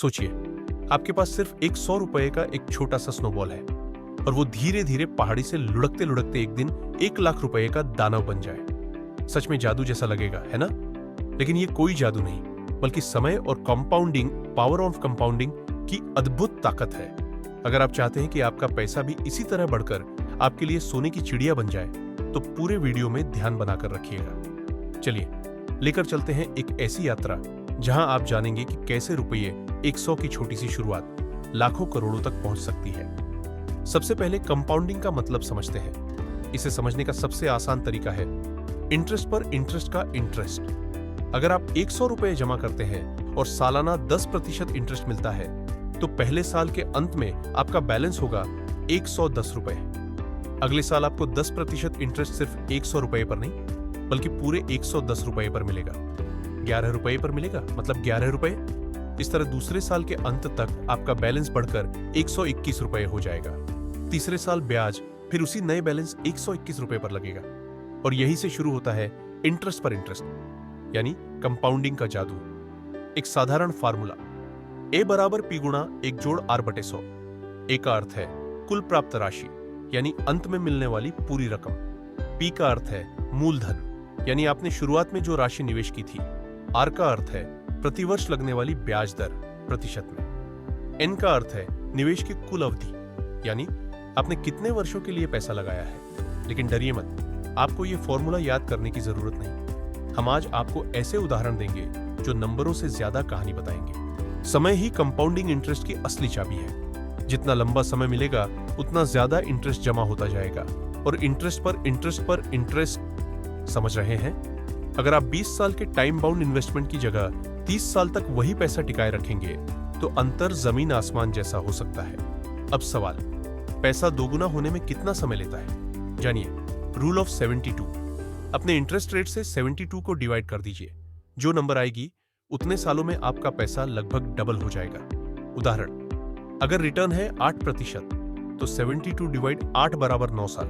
सोचिए, आपके पास सिर्फ एक 100 रुपए का एक छोटा सा स्नोबॉल है और वो धीरे धीरे पहाड़ी से लुढ़कते लुढ़कते एक दिन 1 लाख रुपए का दानव बन जाए। सच में जादू जैसा लगेगा, है ना? लेकिन ये कोई जादू नहीं, बल्कि समय और कंपाउंडिंग, पावर ऑफ कंपाउंडिंग की अद्भुत ताकत है। अगर आप चाहते हैं कि आपका पैसा भी इसी तरह बढ़कर आपके लिए सोने की चिड़िया बन जाए, तो पूरे वीडियो में ध्यान बनाकर रखिएगा। चलिए लेकर चलते हैं एक ऐसी यात्रा जहां आप जानेंगे कि कैसे रुपये 100 की छोटी सी शुरुआत लाखों करोड़ों तक पहुंच सकती है। सबसे पहले कंपाउंडिंग का मतलब समझते हैं। इसे समझने का सबसे आसान तरीका है इंटरेस्ट पर इंटरेस्ट का इंटरेस्ट। अगर आप 100 रुपए जमा करते हैं और सालाना 10% इंटरेस्ट मिलता है, तो पहले साल के अंत में आपका बैलेंस होगा 110 रुपए। अगले साल आपको 10% इंटरेस्ट सिर्फ 100 रुपए पर नहीं, बल्कि पूरे 110 रुपए पर मिलेगा। 11 रुपए पर मिलेगा, मतलब 11 रुपए। इस तरह दूसरे साल के अंत तक आपका बैलेंस बढ़कर 121 रुपए हो जाएगा। तीसरे साल ब्याज फिर उसी नए बैलेंस 121 रुपए पर लगेगा। और यहीं से शुरू होता है इंटरेस्ट पर इंटरेस्ट, यानी कंपाउंडिंग का जादू। एक साधारण फार्मूला, ए बराबर पी गुणा 1 जोड़ आर बटे 100। ए का अर्थ है कुल प्राप्त राशि, यानी अंत में मिलने वाली पूरी रकम। पी का अर्थ है मूलधन, यानी आपने शुरुआत में जो राशि निवेश की थी। आर का अर्थ है प्रतिवर्ष लगने वाली ब्याज दर प्रतिशत में। एन का अर्थ है निवेश की कुल अवधि, यानी आपने कितने वर्षों के लिए पैसा लगाया है। लेकिन डरिए मत, आपको यह फॉर्मूला याद करने की जरूरत नहीं। हम आज आपको ऐसे उदाहरण देंगे जो नंबरों से ज्यादा कहानी बताएंगे। समय ही कंपाउंडिंग इंटरेस्ट की असली चाबी है। जितना लंबा समय मिलेगा, उतना ज्यादा इंटरेस्ट जमा होता जाएगा, और इंटरेस्ट पर इंटरेस्ट पर इंटरेस्ट। समझ रहे हैं? अगर आप 20 साल के टाइम बाउंड इन्वेस्टमेंट की जगह 30 साल तक वही पैसा टिकाए रखेंगे, तो अंतर जमीन आसमान जैसा हो सकता है। अब सवाल, पैसा दोगुना होने में कितना समय लेता है? जानिए, रूल ऑफ 72। अपने इंटरेस्ट रेट से 72 को डिवाइड कर दीजिए। जो नंबर आएगी, उतने सालों में आपका पैसा लगभग डबल हो जाएगा। उदाहरण, अगर रिटर्न है 8%, तो 72 डिवाइड 8 बराबर 9 साल।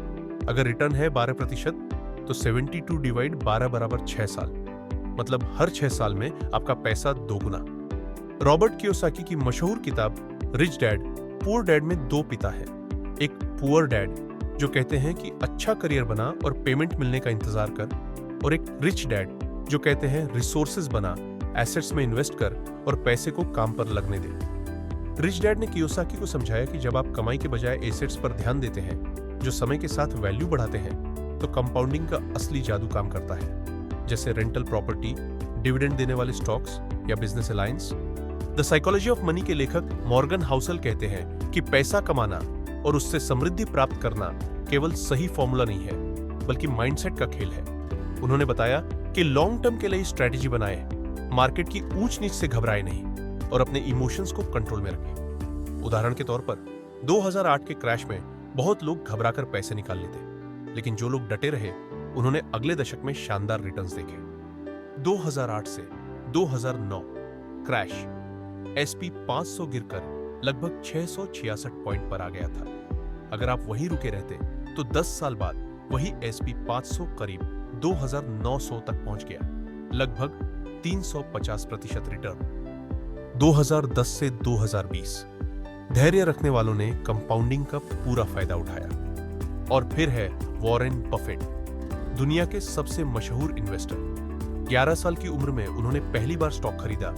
अगर रिटर्न है 12%, तो 72 डिवाइड 12 बराबर 6 साल। मतलब हर 6 साल में आपका पैसा दोगुना। रॉबर्ट कियोसाकी की मशहूर किताब रिच डैड पुअर डैड में 2 पिता हैं। एक पुअर डैड जो कहते हैं कि अच्छा करियर बना और पेमेंट मिलने का इंतजार कर, और एक रिच डैड जो कहते हैं रिसोर्सेज बना, एसेट्स में इन्वेस्ट कर और पैसे को काम पर लगने दे। रिच डैड ने कियोसाकी को समझाया कि जब आप कमाई के बजाय एसेट्स पर ध्यान देते हैं, जो समय के साथ वैल्यू बढ़ाते हैं, तो कंपाउंडिंग का असली जादू काम करता है। जैसे रेंटल प्रॉपर्टी, डिविडेंड देने वाले स्टॉक्स या business alliance. The psychology of money के लेखक मॉर्गन हाउसल कहते हैं कि पैसा कमाना और उससे समृद्धि प्राप्त करना केवल सही फॉर्मूला नहीं है, बल्कि माइंडसेट का खेल है। उन्होंने बताया कि लॉन्ग टर्म के लिए स्ट्रैटेजी बनाए, मार्केट की ऊंच नीच से घबराए नहीं और अपने इमोशंस को कंट्रोल में रखें। उदाहरण के तौर पर 2008 के क्रैश में बहुत लोग घबराकर पैसे निकाल लेते, लेकिन जो लोग डटे रहे, उन्होंने अगले दशक में शानदार रिटर्न्स देखे। 2008 से 2009 क्रैश, S&P 500 गिरकर लगभग 666 पॉइंट पर आ गया था। अगर आप वहीं रुके रहते, तो 10 साल बाद वही S&P 500 करीब 2900 तक पहुंच गया, लगभग 350% रिटर्न। 2010 से 2020 धैर्य रखने वालों ने कंपाउंडिंग का पूरा फायदा उठाया। और फिर है वॉरेन बफेट, दुनिया के सबसे मशहूर इन्वेस्टर। 11 साल की उम्र में उन्होंने पहली बार स्टॉक खरीदा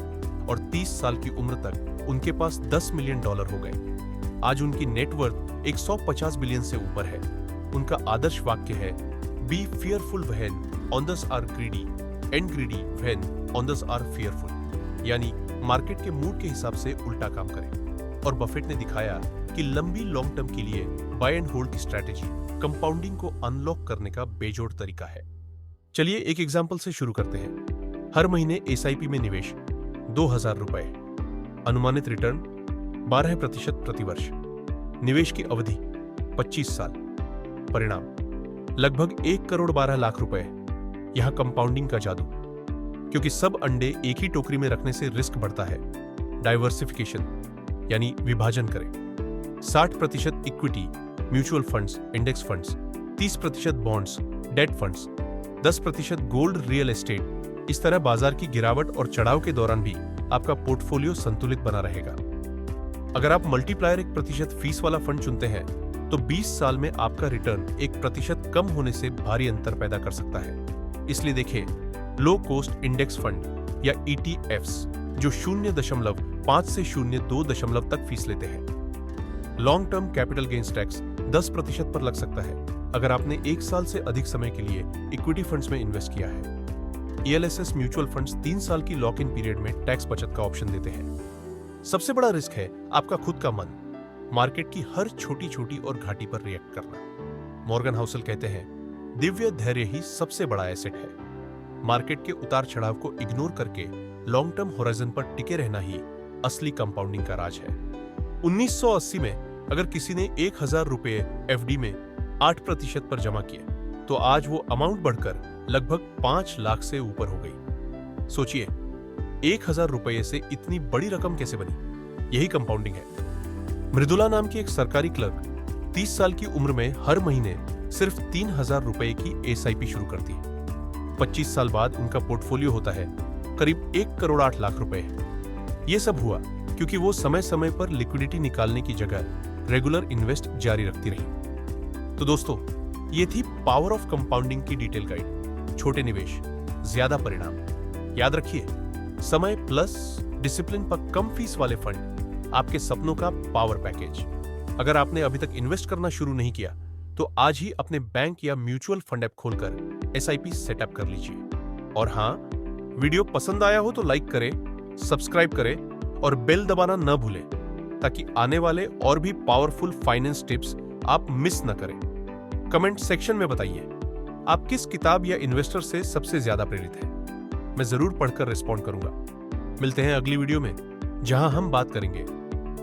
और 30 साल की उम्र तक उनके पास $10 मिलियन हो गए। आज उनकी नेटवर्थ 150 बिलियन से ऊपर है। उनका आदर्श वाक्य है, be fearful when others are greedy and greedy when others are fearful, यानी मार्केट के मूड के हिसाब से उल्टा काम करें। और बफेट ने दिखाया कि लंबी लॉन्ग टर्म के लिए बाय एंड होल्ड की स्ट्रैटेजी कंपाउंडिंग को अनलॉक करने का बेजोड़ तरीका है। चलिए एक एग्जांपल से शुरू करते हैं। हर महीने SIP में निवेश 2000 रुपए, अनुमानित रिटर्न 12% प्रतिवर्ष, निवेश की अवधि 25 साल, परिणाम लगभग 1 करोड़ 12 लाख रुपए। यहां कंपाउंडिंग का जादू, क्योंकि सब अंडे एक ही टोकरी में रखने से रिस्क बढ़ता है। डाइवर्सिफिकेशन, यानी विभाजन करें। 60% equity, mutual funds, index funds, 30% bonds, date funds, 10% gold, real estate. इस तरह बाजार की गिरावट और चढ़ाव के दौरान भी आपका पोर्टफोलियो संतुलित बना रहेगा। अगर आप मल्टीप्लायर 1% फीस वाला फंड चुनते हैं तो 20 साल में आपका रिटर्न 1% कम होने से भारी अंतर पैदा कर सकता है। इसलिए देखें लो कॉस्ट इंडेक्स फंड या ETFs जो 0.5 से 0.2 तक फीस लेते हैं। Long term capital gains tax 10% पर लग सकता है अगर आपने 1 साल से अधिक समय के लिए इक्विटी फंड्स में इन्वेस्ट किया है। ELSS म्यूचुअल फंड्स 3 साल की लॉक इन पीरियड में टैक्स बचत का ऑप्शन देते हैं। सबसे बड़ा रिस्क है आपका खुद का मन, मार्केट की हर छोटी छोटी और घाटी पर रिएक्ट करना। मॉर्गन हाउसल कहते हैं दिव्य धैर्य ही सबसे बड़ा एसेट है। मार्केट के उतार चढ़ाव को इग्नोर करके लॉन्ग टर्म होराइजन पर टिके रहना ही असली कंपाउंडिंग का राज है। 1980 में अगर किसी ने 1000 रुपए FD में 8% पर जमा किए तो आज वो अमाउंट बढ़कर लगभग 5 लाख से ऊपर हो गई। सोचिए 1000 रुपए से इतनी बड़ी रकम कैसे बनी? यही कंपाउंडिंग है। मृदुला नाम की एक सरकारी क्लर्क 30 साल की उम्र में हर महीने सिर्फ 3000 रुपए की SIP शुरू करती है। 25 साल बाद उनका पोर्टफोलियो होता है करीब 1 करोड़ 8 लाख रुपए। यह सब हुआ क्योंकि वो समय समय पर लिक्विडिटी निकालने की जगह रेगुलर इन्वेस्ट जारी रखती रही। तो दोस्तों, ये थी पावर ऑफ कंपाउंडिंग की डिटेल गाइड। छोटे निवेश, ज्यादा परिणाम। याद रखिए, समय प्लस डिसिप्लिन पर कम फीस वाले फंड आपके सपनों का पावर पैकेज। अगर आपने अभी तक इन्वेस्ट करना शुरू नहीं किया तो आज ही अपने बैंक या म्यूचुअल फंड ऐप खोलकर SIP सेटअप कर लीजिए। और हां, वीडियो पसंद आया हो तो लाइक करें, सब्सक्राइब करें और बेल दबाना न भूलें ताकि आने वाले और भी पावरफुल फाइनेंस टिप्स आप मिस न करें। कमेंट सेक्शन में बताइए आप किस किताब या इन्वेस्टर से सबसे ज्यादा प्रेरित हैं। मैं जरूर पढ़कर रिस्पॉन्ड करूंगा। मिलते हैं अगली वीडियो में जहां हम बात करेंगे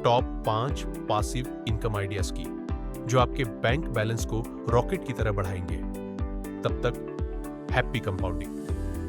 टॉप 5 पासिव इनकम आइडियाज की जो आपके बैंक बैलेंस को रॉकेट की तरह बढ़ाएंगे। तब तक हैप्पी कंपाउंडिंग।